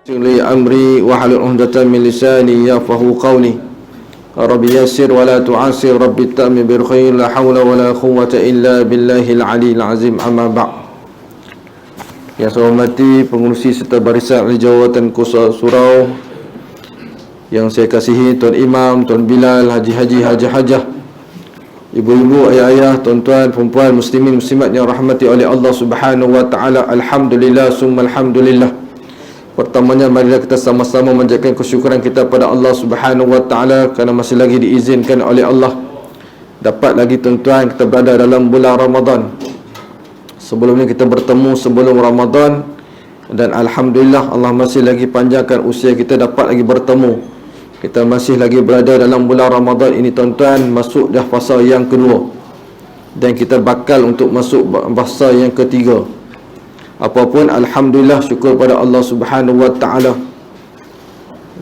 li amri wahlul 'uqdatam min lisani yafqahu qawli. Rabbi yassir wa la tu'assir, rabbi ta'mi bil khair, la hawla wa la quwwata illa billahil aliyyil azim. Amma ba'd. Yang saya hormati pengurusi serta barisan ahli jawatan Kursus Surau, yang saya kasihi Tuan Imam, Tuan Bilal, Haji-haji, Haji-hajah, ibu-ibu, ayah-ayah, tuan-tuan, perempuan, muslimin, muslimat yang rahmati oleh Allah Subhanahu wa taala. Alhamdulillah summa alhamdulillah. Pertamanya, marilah kita sama-sama menjaga kesyukuran kita pada Allah Subhanahu wa taala kerana masih lagi diizinkan oleh Allah dapat lagi tuan-tuan kita berada dalam bulan Ramadan. Sebelumnya kita bertemu sebelum Ramadan, dan alhamdulillah Allah masih lagi panjangkan usia kita dapat lagi bertemu. Kita masih lagi berada dalam bulan Ramadan ini tuan-tuan, masuk dah fasa yang kedua, dan kita bakal untuk masuk fasa yang ketiga. Apapun, alhamdulillah, syukur pada Allah Subhanahu wa taala,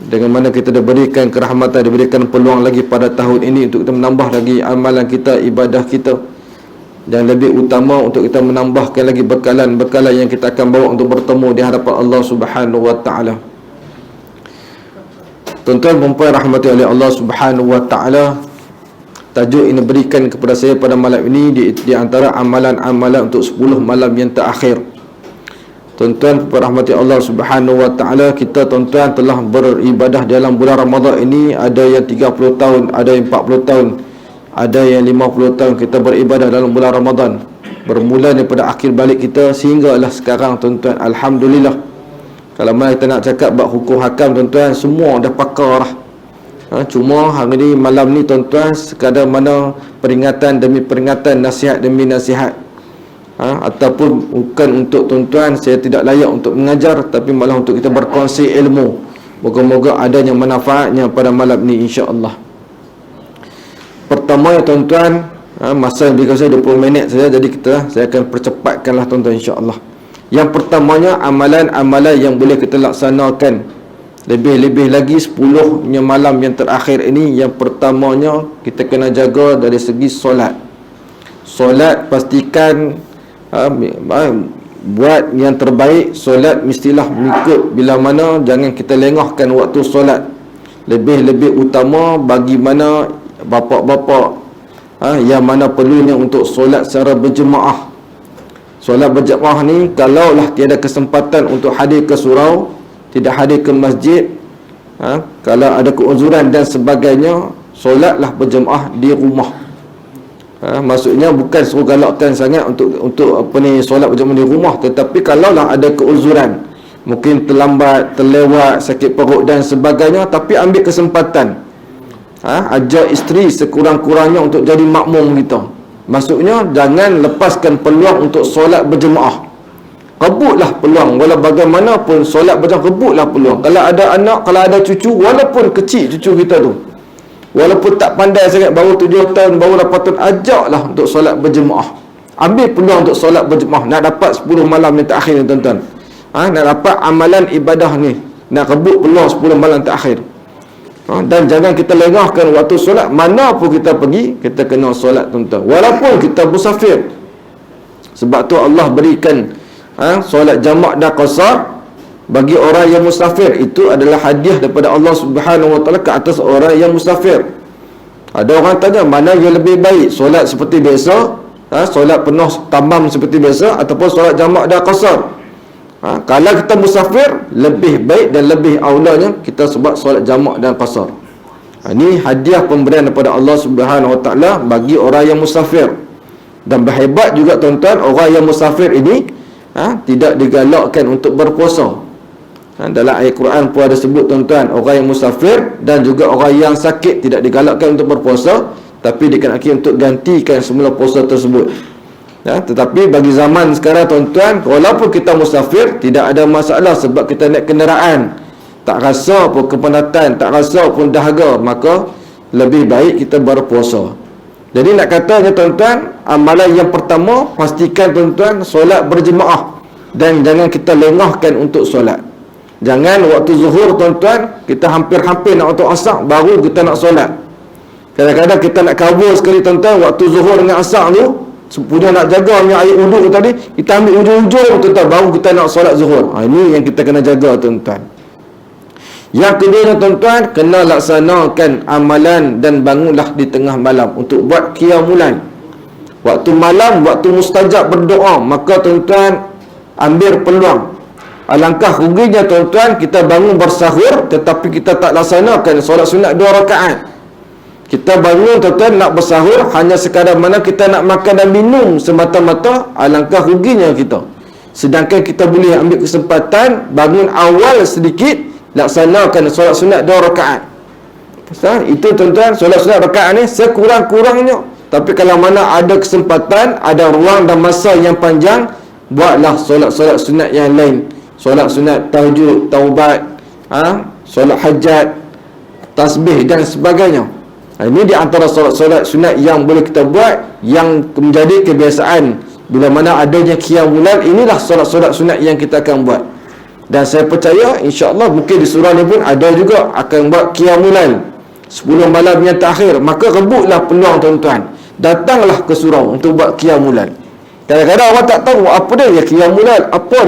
dengan mana kita diberikan kerahmatan, diberikan peluang lagi pada tahun ini untuk kita menambah lagi amalan kita, ibadah kita, dan lebih utama untuk kita menambahkan lagi bekalan-bekalan yang kita akan bawa untuk bertemu di hadapan Allah Subhanahu wa taala. Tuan-tuan perempuan rahmati oleh Allah Subhanahu wa taala, tajuk ini berikan kepada saya pada malam ini di antara amalan-amalan untuk 10 malam yang terakhir. Tuan-tuan rahmati Allah Subhanahu wa taala, kita tuan-tuan telah beribadah dalam bulan Ramadan ini, ada yang 30 tahun, ada yang 40 tahun, ada yang 50 tahun kita beribadah dalam bulan Ramadan. Bermula daripada akhir balik kita sehinggalah sekarang tuan-tuan, alhamdulillah. Kalau mana kita nak cakap bab hukum hakam tuan-tuan, semua dah pakar lah. Cuma hari ni, malam ni tuan-tuan, sekadar mana peringatan demi peringatan, nasihat demi nasihat. Ataupun bukan untuk tuan-tuan, saya tidak layak untuk mengajar, tapi malah untuk kita berkongsi ilmu. Moga-moga adanya manfaatnya pada malam ni, insya-Allah. Pertama ya tuan-tuan, masa yang diberikan saya 20 minit saja, jadi saya akan percepatkanlah tuan-tuan, insya-Allah. Yang pertamanya, amalan-amalan yang boleh kita laksanakan lebih-lebih lagi 10-nya malam yang terakhir ini. Yang pertamanya, kita kena jaga dari segi solat. Solat pastikan buat yang terbaik. Solat mestilah mengikut bila mana, jangan kita lengahkan waktu solat. Lebih-lebih utama bagi mana bapa-bapa yang mana perlunya untuk solat secara berjemaah. Solat berjemaah ni, kalaulah tiada kesempatan untuk hadir ke surau, tidak hadir ke masjid, kalau ada keuzuran dan sebagainya, solatlah berjemaah di rumah. Maksudnya bukan suruh galakkan sangat untuk solat berjemaah di rumah, tetapi kalaulah ada keuzuran, mungkin terlambat, terlewat, sakit perut dan sebagainya, tapi ambil kesempatan, ajak isteri sekurang-kurangnya untuk jadi makmum kita. Maksudnya jangan lepaskan peluang untuk solat berjemaah. Rebutlah peluang, walau bagaimanapun solat berjemaah, rebutlah peluang. Kalau ada anak, kalau ada cucu, walaupun kecil cucu kita tu, walaupun tak pandai sangat, baru 7 tahun, baru 8 tahun, ajaklah untuk solat berjemaah. Ambil peluang untuk solat berjemaah. Nak dapat 10 malam yang terakhir ni tuan-tuan, nak dapat amalan ibadah ni, nak rebut peluang 10 malam terakhir. Dan jangan kita lengahkan waktu solat. Mana pun kita pergi, kita kena solat tuan-tuan, walaupun kita musafir. Sebab tu Allah berikan solat jamak dan qasar bagi orang yang musafir. Itu adalah hadiah daripada Allah Subhanahu wa taala ke atas orang yang musafir. Ada orang tanya, mana yang lebih baik, solat seperti biasa, solat penuh tamam seperti biasa, ataupun solat jamak dan qasar? Kalau kita musafir, lebih baik dan lebih aulanya kita sebab solat jamak dan qasar. Ini hadiah pemberian daripada Allah Subhanahu wa taala bagi orang yang musafir. Dan berhebat juga tuan-tuan, orang yang musafir ini tidak digalakkan untuk berpuasa. Dalam ayat Quran pun ada sebut tuan-tuan, orang yang musafir dan juga orang yang sakit tidak digalakkan untuk berpuasa, tapi dikenaki untuk gantikan semula puasa tersebut. Tetapi bagi zaman sekarang tuan-tuan, walaupun kita musafir, tidak ada masalah sebab kita naik kenderaan, tak rasa pun kepenatan, tak rasa pun dahaga, maka lebih baik kita berpuasa. Jadi nak katanya tuan-tuan, amalan yang pertama, pastikan tuan-tuan solat berjemaah, dan jangan kita lengahkan untuk solat. Jangan waktu zuhur tuan-tuan, kita hampir-hampir nak waktu asar, baru kita nak solat. Kadang-kadang kita nak cover sekali tuan-tuan, waktu zuhur dengan asar tu, Punya nak jaga punya air uduk tadi, kita ambil ujung-ujung tuan-tuan, baru kita nak solat zuhur. Ini yang kita kena jaga tuan-tuan. Yang kedua tuan-tuan, kena laksanakan amalan dan bangunlah di tengah malam untuk buat qiyamulan. Waktu malam, waktu mustajab berdoa, maka tuan-tuan ambil peluang. Alangkah ruginya tuan-tuan kita bangun bersahur tetapi kita tak laksanakan solat sunat 2 rakaat. Kita bangun tuan-tuan nak bersahur hanya sekadar mana kita nak makan dan minum semata-mata, alangkah ruginya kita. Sedangkan kita boleh ambil kesempatan bangun awal sedikit, laksanakan solat sunat 2 rakaat. Itu tuan-tuan, solat sunat rakaat ni sekurang-kurangnya. Tapi kalau mana ada kesempatan, ada ruang dan masa yang panjang, buatlah solat-solat sunat yang lain. Solat sunat tahajud, taubat, solat hajat, tasbih dan sebagainya. Ini di antara solat-solat sunat yang boleh kita buat, yang menjadi kebiasaan. Bila mana adanya qiyamulan, inilah solat-solat sunat yang kita akan buat. Dan saya percaya insya-Allah mungkin di surau ni pun ada juga akan buat qiyamulan 10 malam yang terakhir. Maka rebutlah peluang tuan-tuan, datanglah ke surau untuk buat qiyamulan. Kadang-kadang orang tak tahu apa dia qiyamulan, apa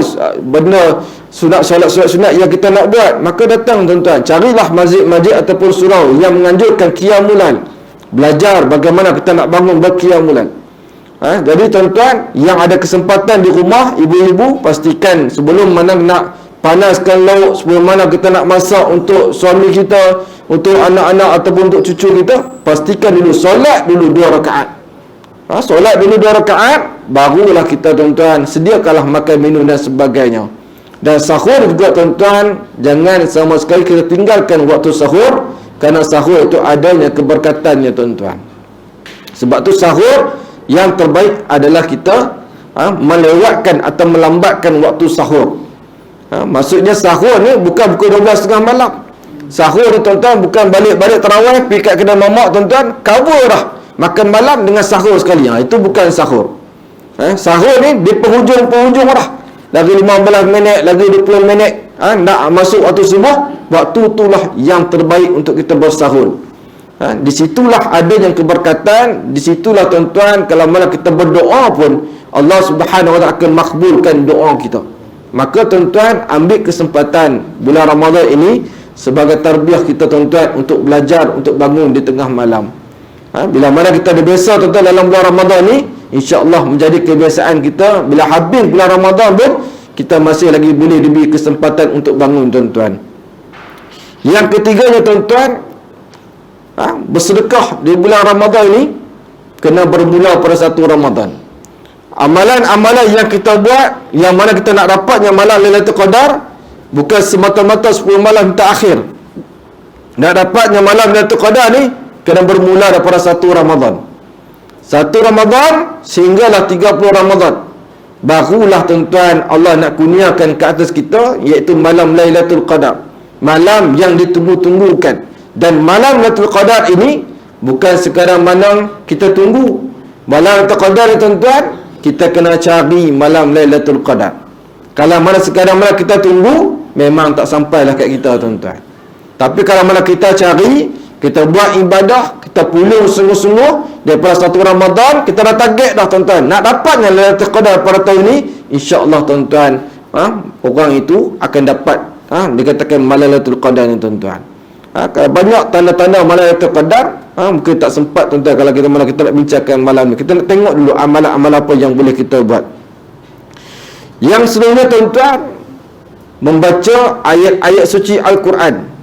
benda solat sunat yang kita nak buat. Maka datang tuan-tuan, carilah masjid-masjid ataupun surau yang menganjurkan qiyamulan. Belajar bagaimana kita nak bangun berqiyamulan. Jadi tuan-tuan, yang ada kesempatan di rumah, ibu-ibu pastikan sebelum mana nak panaskan lauk, sebelum mana kita nak masak untuk suami kita, untuk anak-anak ataupun untuk cucu kita, pastikan dulu solat dulu 2 rakaat. Solat dulu 2 rakaat, barulah kita tuan-tuan sediakanlah makan minum dan sebagainya. Dan sahur juga tuan-tuan, jangan sama sekali kita tinggalkan waktu sahur, kerana sahur itu adanya keberkatannya tuan-tuan. Sebab tu sahur yang terbaik adalah kita melewatkan atau melambatkan waktu sahur. Maksudnya sahur ni bukan pukul 12 tengah malam. Sahur ni tuan-tuan bukan balik tarawih pergi kat kedai mamak tuan-tuan, cover dah makan malam dengan sahur sekali. Itu bukan sahur. Sahur ni di penghujung dah. Lagi 15 minit, lagi 20 minit, nak masuk waktu subuh, waktu itulah yang terbaik untuk kita bersahur. Di situlah ada yang keberkatan. Di situlah tuan-tuan, kalau mana kita berdoa pun Allah Subhanahu Wa Taala akan makbulkan doa kita. Maka tuan-tuan, ambil kesempatan bulan Ramadan ini sebagai tarbiyah kita tuan-tuan untuk belajar, untuk bangun di tengah malam. Bila mana kita dah biasa tuan-tuan dalam bulan Ramadan ni, insya-Allah menjadi kebiasaan kita. Bila habis bulan Ramadan pun kita masih lagi boleh diberi kesempatan untuk bangun tuan-tuan. Yang ketiganya tuan-tuan, bersedekah di bulan Ramadan ini kena bermula pada 1 Ramadan. Amalan-amalan yang kita buat, yang mana kita nak dapatnya malam Lailatul Qadar, bukan semata-mata 10 malam terakhir. Nak dapatnya malam Lailatul Qadar ni kena bermula daripada 1 Ramadan. 1 Ramadan sehinggalah 30 Ramadan. Barulah tuan-tuan Allah nak kurniakan ke atas kita, iaitu malam Lailatul Qadar. Malam yang ditunggu-tunggukan. Dan malam Lailatul Qadar ini bukan sekadar mana kita tunggu. Malam Lailatul Qadar ni tuan-tuan, kita kena cari malam Lailatul Qadar. Kalau mana sekadar mana kita tunggu, memang tak sampailah kat kita tuan-tuan. Tapi kalau mana kita cari, kita buat ibadah, kita pulung sungguh-sungguh daripada 1 Ramadan, kita dah target dah tuan-tuan nak dapatnya Lailatul Qadar pada tahun ni, insya-Allah tuan-tuan, orang itu akan dapat dikatakan malam Lailatul Qadar ni tuan-tuan. Kalau banyak tanda-tanda malam Lailatul Qadar, mungkin tak sempat tuan-tuan kalau kita nak bincangkan malam ni. Kita nak tengok dulu amalan-amalan apa yang boleh kita buat. Yang seterusnya tuan-tuan, membaca ayat-ayat suci Al-Quran.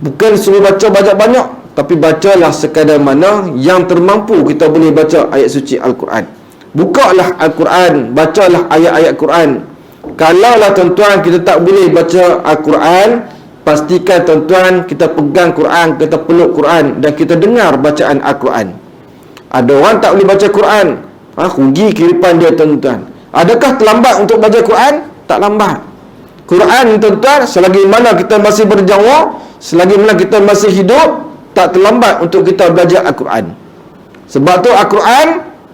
Bukan suruh baca banyak-banyak, tapi bacalah sekadar mana yang termampu kita boleh baca ayat suci Al-Quran. Bukalah Al-Quran, bacalah ayat-ayat Quran. Kalaulah tuan-tuan kita tak boleh baca Al-Quran, pastikan tuan-tuan kita pegang Quran, kita peluk Quran dan kita dengar bacaan Al-Quran. Ada orang tak boleh baca Quran, rugi kehidupan dia tuan-tuan. Adakah terlambat untuk baca Quran? Tak lambat. Quran tuan-tuan, selagi mana kita masih bernyawa, selagi mana kita masih hidup, tak terlambat untuk kita belajar Al-Quran. Sebab tu Al-Quran,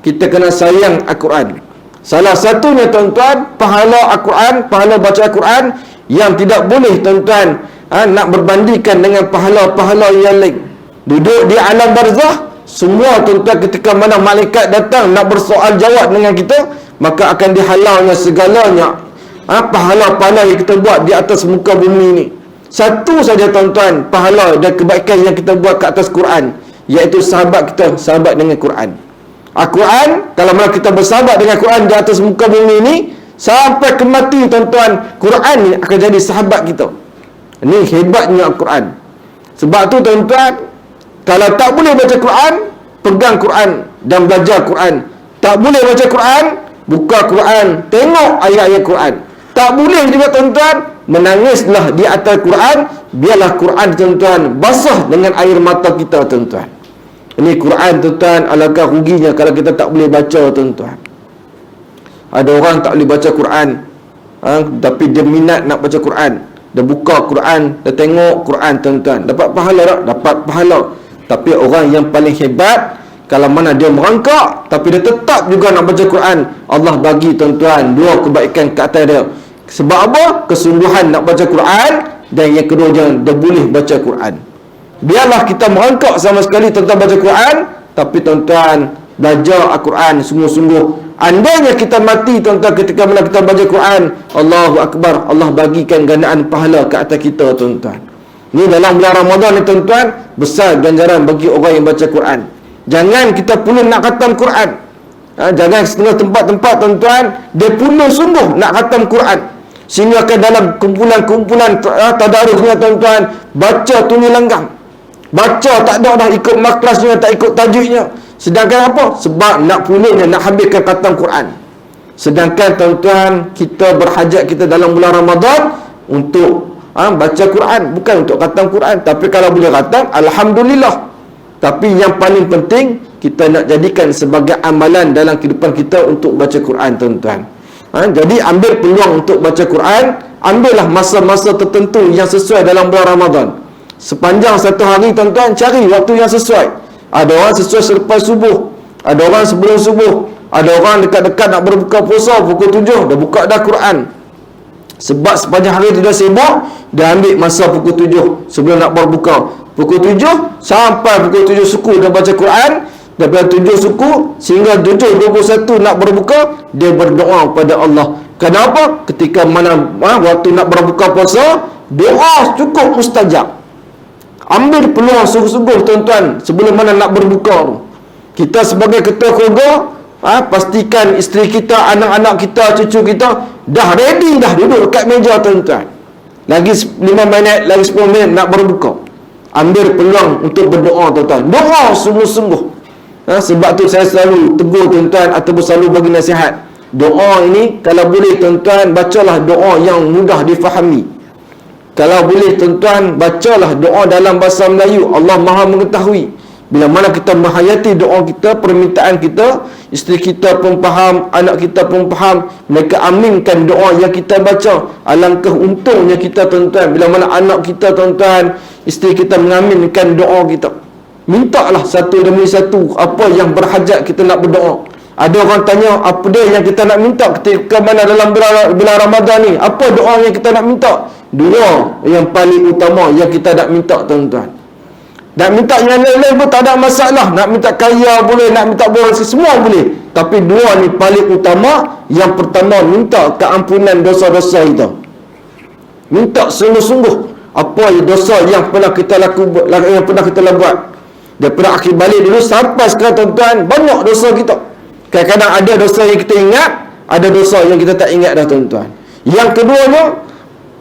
kita kena sayang Al-Quran. Salah satunya tuan-tuan, pahala Al-Quran, pahala baca Al-Quran yang tidak boleh tuan-tuan nak berbandingkan dengan pahala-pahala yang lain. Duduk di alam barzah, semua tuan-tuan ketika mana malaikat datang nak bersoal jawab dengan kita, maka akan dihalaunya segalanya pahala-pahala yang kita buat di atas muka bumi ni. Satu saja tuan-tuan pahala dan kebaikan yang kita buat ke atas Quran, iaitu sahabat kita sahabat dengan Quran. Al-Quran, kalau mana kita bersahabat dengan Quran di atas muka bumi ini sampai ke mati tuan-tuan, Quran ni akan jadi sahabat kita. Ini hebatnya Al-Quran. Sebab tu tuan-tuan, kalau tak boleh baca Quran, pegang Quran dan belajar Quran. Tak boleh baca Quran, buka Quran, tengok ayat-ayat Quran. Tak boleh juga tuan-tuan, menangislah di atas Quran, biarlah Quran tuan-tuan basah dengan air mata kita tuan-tuan. Ini Quran tuan-tuan, alangkah ruginya kalau kita tak boleh baca tuan-tuan. Ada orang tak boleh baca Quran, tapi dia minat nak baca Quran. Dia buka Quran, dia tengok Quran tuan-tuan. Dapat pahala tak? Dapat pahala. Tapi orang yang paling hebat, kalau mana dia merangkak tapi dia tetap juga nak baca Quran, Allah bagi tuan-tuan dua kebaikan ke atas dia. Sebab apa? Kesungguhan nak baca Quran, dan yang kedua dia boleh baca Quran. Biarlah kita merangkak sama sekali tuan-tuan baca Quran, tapi tuan-tuan belajar Al-Quran sungguh-sungguh. Andainya kita mati tuan-tuan ketika mana kita baca Quran, Allahu Akbar, Allah bagikan gandaan pahala ke atas kita tuan-tuan. Ni dalam bulan Ramadan ni tuan-tuan, besar ganjaran bagi orang yang baca Quran. Jangan kita puluh nak khatam Quran. Jangan setengah tempat-tempat tuan-tuan dia puluh sungguh nak khatam Quran, sehingga ke dalam kumpulan-kumpulan tadarusnya tuan-tuan baca tunyi langgang, baca tak ada dah ikut maklasnya, tak ikut tajwidnya. Sedangkan apa? Sebab nak pulihnya, nak habiskan khatam Quran. Sedangkan tuan-tuan, kita berhajat kita dalam bulan Ramadan untuk baca Quran, bukan untuk khatam Quran. Tapi kalau boleh khatam, alhamdulillah. Tapi yang paling penting, kita nak jadikan sebagai amalan dalam kehidupan kita untuk baca Quran tuan-tuan. Jadi ambil peluang untuk baca Quran. Ambillah masa-masa tertentu yang sesuai dalam bulan Ramadan. Sepanjang satu hari tuan-tuan, cari waktu yang sesuai. Ada orang sesuai selepas subuh, ada orang sebelum subuh, ada orang dekat-dekat nak berbuka puasa pukul 7 dah buka dah Quran. Sebab sepanjang hari dia dah sibuk, dia ambil masa pukul 7 sebelum nak berbuka. Pukul 7 sampai pukul 7 suku dia baca Quran. Daripada 7 suku sehingga 7.21 nak berbuka, dia berdoa kepada Allah. Kenapa? Ketika mana waktu nak berbuka puasa, doa cukup mustajab. Ambil peluang sungguh-sungguh tuan-tuan sebelum mana nak berbuka tu. Kita sebagai ketua keluarga, pastikan isteri kita, anak-anak kita, cucu kita dah ready, dah duduk dekat meja tuan-tuan. Lagi 5 minit, lagi 10 minit nak berbuka. Ambil peluang untuk berdoa tuan-tuan. Doa sungguh-sungguh. Sebab tu saya selalu tegur tuan-tuan ataupun selalu bagi nasihat. Doa ini kalau boleh tuan-tuan, bacalah doa yang mudah difahami. Kalau boleh tuan-tuan, bacalah doa dalam bahasa Melayu. Allah Maha mengetahui. Bila mana kita menghayati doa kita, permintaan kita, isteri kita pun faham, anak kita pun faham, mereka aminkan doa yang kita baca. Alangkah untungnya kita tuan-tuan, bila mana anak kita tuan-tuan, isteri kita mengaminkan doa kita. Mintalah satu demi satu apa yang berhajat kita nak berdoa. Ada orang tanya, apa dia yang kita nak minta ketika mana dalam bulan Ramadan ni? Apa doa yang kita nak minta? Dua yang paling utama yang kita nak minta tuan-tuan. Nak minta yang lain-lain pun tak ada masalah. Nak minta kaya boleh, nak minta borang semua boleh. Tapi dua ni paling utama. Yang pertama, minta keampunan dosa-dosa kita. Minta sungguh-sungguh apa dosa yang pernah kita buat. Daripada akhir balik dulu sampai sekarang tuan-tuan, banyak dosa kita. Kadang-kadang ada dosa yang kita ingat, ada dosa yang kita tak ingat dah tuan-tuan. Yang keduanya,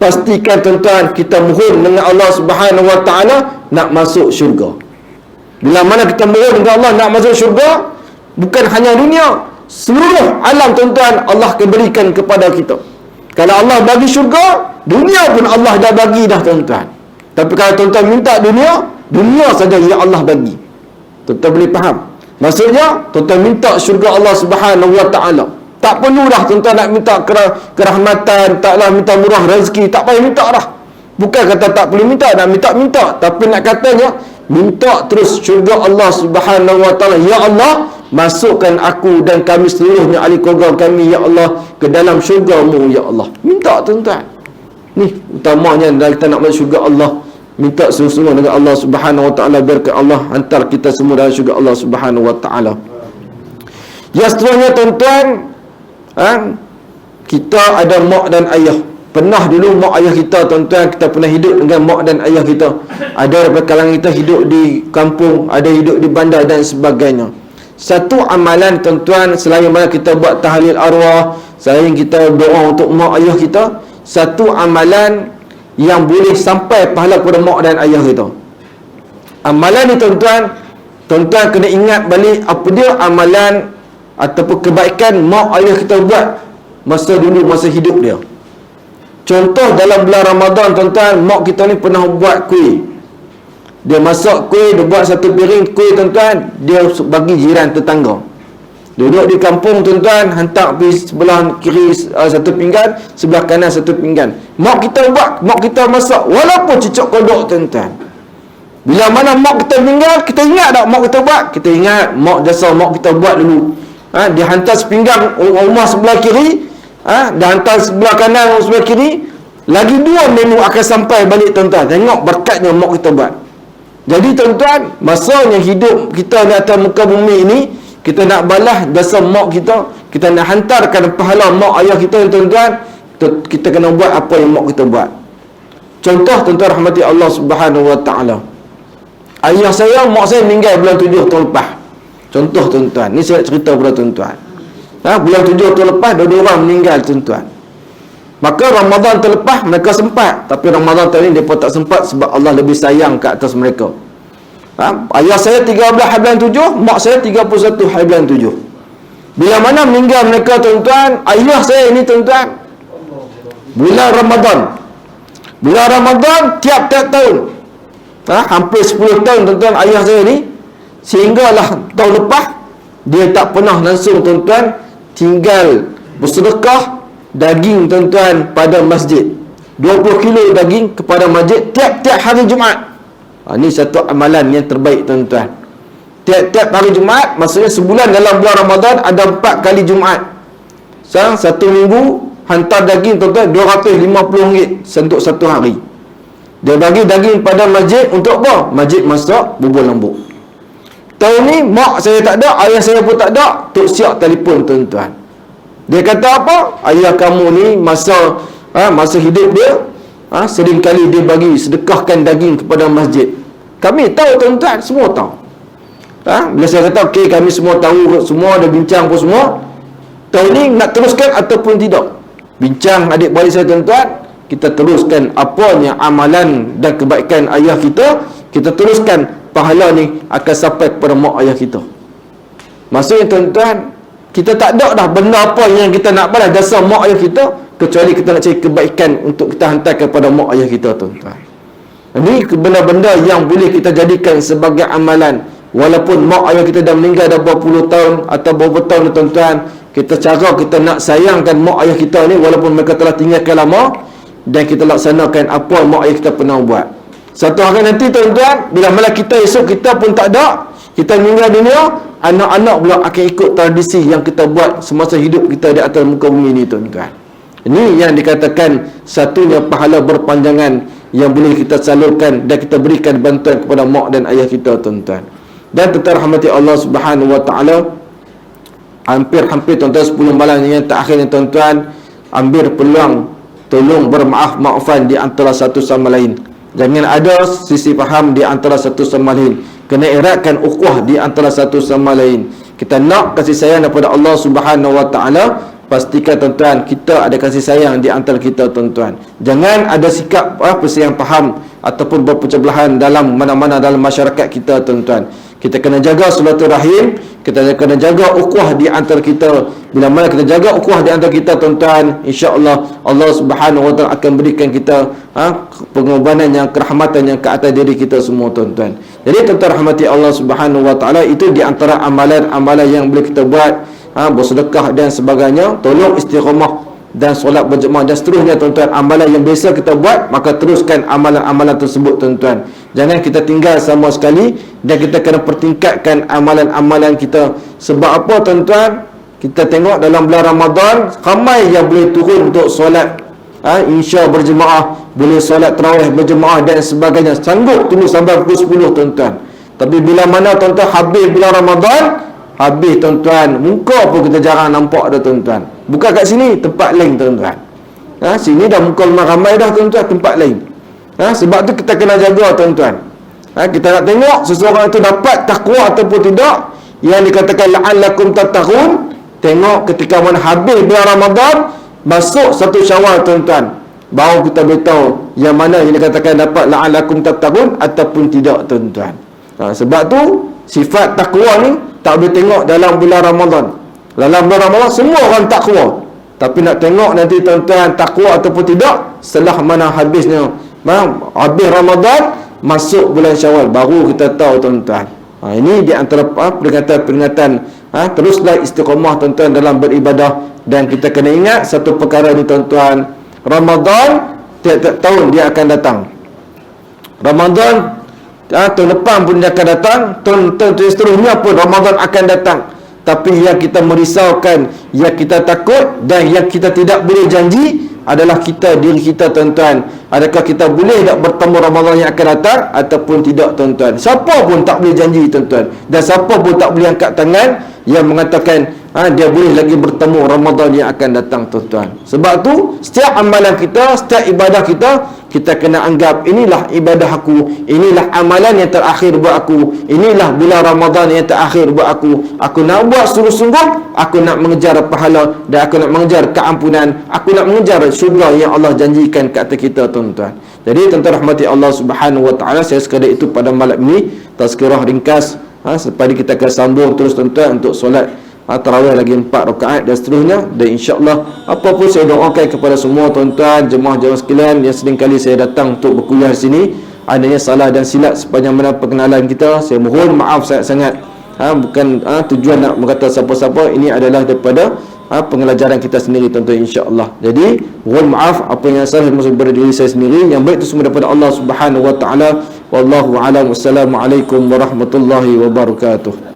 pastikan tuan-tuan kita mohon dengan Allah Subhanahu Wa Taala nak masuk syurga. Bila mana kita mohon dengan Allah nak masuk syurga, bukan hanya dunia, seluruh alam tuan-tuan Allah akan berikan kepada kita. Kalau Allah bagi syurga, dunia pun Allah dah bagi dah tuan-tuan. Tapi kalau tuan-tuan minta dunia saja yang Allah bagi. Tuan-tuan boleh faham? Maksudnya, tuan-tuan minta syurga Allah Subhanahu Wa Taala. Tak perlulah tuan-tuan nak minta kerahmatan, taklah minta murah rezeki, tak payah minta dah. Bukan kata tak perlu minta, nak minta, tapi nak katanya minta terus syurga Allah Subhanahu Wa Taala. Ya Allah, masukkan aku dan kami seluruhnya ahli keluarga kami ya Allah ke dalam syurga-Mu ya Allah. Minta tuan-tuan. Ni utamanya dalam kita nak masuk syurga Allah. Minta sungguh-sungguh dengan Allah Subhanahu Wa Taala, biar Allah hantar kita semua dalam syurga Allah Subhanahu Wa Taala. Yang seterusnya tuan-tuan, kita ada mak dan ayah. pernah dulu mak ayah kita, tuan-tuan, kita pernah hidup dengan mak dan ayah kita. Ada daripada kalangan kita hidup di kampung, ada hidup di bandar dan sebagainya. Satu amalan, tuan-tuan, selain mana kita buat tahlil arwah, selain kita doa untuk mak ayah kita, satu amalan yang boleh sampai pahala kepada mak dan ayah kita. Amalan ni, tuan-tuan, tuan-tuan kena ingat balik apa dia amalan ataupun kebaikan mak ayah kita buat masa dulu, masa hidup dia. Contoh dalam bulan Ramadan, tuan-tuan, mak kita ni pernah buat kuih. Dia masak kuih, dia buat satu piring kuih, tuan-tuan, dia bagi jiran tetangga. Duduk di kampung, tuan-tuan, hantar pergi sebelah kiri satu pinggan, sebelah kanan satu pinggan. Mak kita buat, mak kita masak, walaupun cicak kodok, tuan-tuan. Bila mana mak kita meninggal, kita ingat tak mak kita buat? Kita ingat mak jasa mak kita buat dulu. Dia hantar sepinggan rumah sebelah kiri, dia hantar sebelah kanan sebelah kiri. Lagi 2 menu akan sampai balik, tuan-tuan. Tengok berkatnya mak kita buat. Jadi, tuan-tuan, masanya hidup kita di atas muka bumi ini, kita nak balas jasa mak kita, kita nak hantarkan pahala mak ayah kita, tuan-tuan, kita kena buat apa yang mak kita buat. Contoh, tuan-tuan rahmati Allah Subhanahu wa taala. Ayah saya, mak saya meninggal bulan 7 tahun lepas. Contoh, tuan-tuan, ni saya cerita kepada tuan-tuan. Bulan 7 tahun lepas, 2 orang meninggal, tuan-tuan. Maka Ramadan terlepas mereka sempat, tapi Ramadan tahun ni mereka tak sempat sebab Allah lebih sayang ke atas mereka. Ayah saya 13 hari bulan 7, mak saya 31 hari bulan 7. Bila mana meninggal mereka, tuan-tuan, ayah saya ini, tuan-tuan, bulan Ramadan. Bulan Ramadan tiap-tiap tahun. Hampir 10 tahun, tuan-tuan, ayah saya ni, sehinggalah tahun lepas dia tak pernah langsung, tuan-tuan, tinggal bersedekah daging, tuan-tuan, pada masjid. 20 kilo daging kepada masjid tiap-tiap hari Jumaat. Ini satu amalan yang terbaik, tuan-tuan. Tiap-tiap hari Jumaat, maksudnya sebulan dalam bulan Ramadan ada 4 kali Jumaat. Satu minggu hantar daging, tuan-tuan, RM250 untuk satu hari. Dia bagi daging pada masjid untuk apa? Masjid masak bubur lambuk. Tahun ni mak saya tak ada, ayah saya pun tak ada. Tok Siak telefon, tuan-tuan. Dia kata apa? Ayah kamu ni masa hidup dia, sering kali dia bagi sedekahkan daging kepada masjid. Kami tahu, tuan-tuan, semua tahu. Bila saya kata okey, kami semua tahu, semua ada bincang pun semua. Tahun ni nak teruskan ataupun tidak? Bincang adik-beradik saya, tuan-tuan, kita teruskan apanya amalan dan kebaikan ayah kita, kita teruskan, pahala ni akan sampai kepada mak ayah kita. Maksudnya, tuan-tuan, kita tak ada dah benda apa yang kita nak balas jasa mak ayah kita, kecuali kita nak cari kebaikan untuk kita hantar kepada mak ayah kita, tuan-tuan. Ini benda-benda yang boleh kita jadikan sebagai amalan. Walaupun mak ayah kita dah meninggal dah berapa puluh tahun atau berapa tahun, tuan-tuan, kita cara kita nak sayangkan mak ayah kita ni, walaupun mereka telah tinggalkan lama, dan kita laksanakan apa mak ayah kita pernah buat. Satu hari nanti, tuan-tuan, bila malam kita esok kita pun tak ada, kita meninggal dunia, anak-anak pula akan ikut tradisi yang kita buat semasa hidup kita di atas muka bumi ini, tuan-tuan. Ini yang dikatakan satunya pahala berpanjangan yang boleh kita salurkan dan kita berikan bantuan kepada mak dan ayah kita, tuan-tuan. Dan tuan-tuan rahmati Allah Subhanahu wa taala, hampir-hampir, tuan-tuan, 10 malam yang terakhir ni, tuan-tuan, ambil peluang tolong bermaaf-maafan di antara satu sama lain. Jangan ada sisi faham di antara satu sama lain. Kena eratkan ukhuwah di antara satu sama lain. Kita nak kasih sayang daripada Allah Subhanahu wa taala, pastikan, tuan-tuan, kita ada kasih sayang di antara kita, tuan-tuan. Jangan ada sikap perselisihan faham ataupun berpecah-belahan dalam mana-mana dalam masyarakat kita, tuan-tuan. Kita kena jaga silaturahim, kita kena jaga ukhuwah di antara kita. Bila mana kita jaga ukhuwah di antara kita, tuan-tuan, insya-Allah Allah Subhanahu wa taala akan berikan kita pengorbanan yang kerahmatan yang ke atas diri kita semua, tuan-tuan. Jadi, tuan-tuan rahmati Allah Subhanahu wa taala, itu di antara amalan-amalan yang boleh kita buat, bersedekah dan sebagainya, tolong istiqamah dan solat berjemaah dan seterusnya, tuan-tuan. Amalan yang biasa kita buat, maka teruskan amalan-amalan tersebut, tuan-tuan. Jangan kita tinggal sama sekali, dan kita kena pertingkatkan amalan-amalan kita. Sebab apa, tuan-tuan? Kita tengok dalam bulan Ramadan, ramai yang boleh turun untuk solat insya berjemaah, boleh solat tarawih berjemaah dan sebagainya, sanggup tunggu sampai pukul 10, tuan-tuan. Tapi bila mana, tuan-tuan, habis bulan Ramadan, habis, tuan-tuan, muka pun kita jarang nampak dah, tuan-tuan. Bukan kat sini, tempat lain, tuan-tuan. Sini dah muka ramai dah tuan-tuan, tempat lain. Sebab tu kita kena jaga tuan-tuan. Kita nak tengok seseorang itu dapat takwa ataupun tidak. Yang dikatakan la'allakum tattaqun, tengok ketika mana habis bulan Ramadan, masuk satu Syawal tuan-tuan, baru kita beritahu yang mana yang dikatakan dapat la'allakum tattaqun ataupun tidak tuan-tuan. Sebab tu sifat takwa ni tak boleh tengok dalam bulan Ramadan. Dalam bulan Ramadan semua orang takwa, tapi nak tengok nanti tuan-tuan takwa ataupun tidak setelah mana habisnya habis Ramadan, masuk bulan Syawal, baru kita tahu tuan-tuan. Ini di antara peringatan-peringatan. Teruslah istiqamah tuan-tuan dalam beribadah. Dan kita kena ingat satu perkara ni tuan-tuan, Ramadan tiap-tiap tahun dia akan datang. Ramadan tahun depan pun dia akan datang, tahun seterusnya pun Ramadan akan datang. Tapi yang kita merisaukan, yang kita takut dan yang kita tidak boleh janji adalah diri kita tuan-tuan. Adakah kita boleh tak bertemu Ramadan yang akan datang ataupun tidak tuan-tuan? Siapa pun tak boleh janji tuan-tuan, dan siapa pun tak boleh angkat tangan yang mengatakan dia boleh lagi bertemu Ramadan yang akan datang tuan-tuan. Sebab tu setiap amalan kita, setiap ibadah kita, kita kena anggap inilah ibadah aku, inilah amalan yang terakhir buat aku, inilah bulan Ramadan yang terakhir buat aku. Aku nak buat sungguh-sungguh, aku nak mengejar pahala dan aku nak mengejar keampunan, aku nak mengejar syurga yang Allah janjikan ke atas kita tuan-tuan. Jadi tuan-tuan rahmati Allah Subhanahu wa taala, saya sekadar itu pada malam ini tazkirah ringkas. Supaya kita akan sambung terus tuan-tuan untuk solat tarawih lagi 4 rakaat dan seterusnya. Dan insya-Allah apa pun saya doakan kepada semua tuan-tuan jemaah-jemaah sekalian yang sering kali saya datang untuk berkuliah di sini, adanya salah dan silap sepanjang mana perkenalan kita, saya mohon maaf sangat-sangat. Bukan tujuan nak berkata siapa-siapa, ini adalah daripada pengelajaran kita sendiri tuan-tuan, insya-Allah. Jadi mohon maaf apa yang salah daripada diri saya sendiri, yang baik itu semua daripada Allah Subhanahu wa taala. Wallahu a'lam. Wassalamualaikum warahmatullahi wabarakatuh.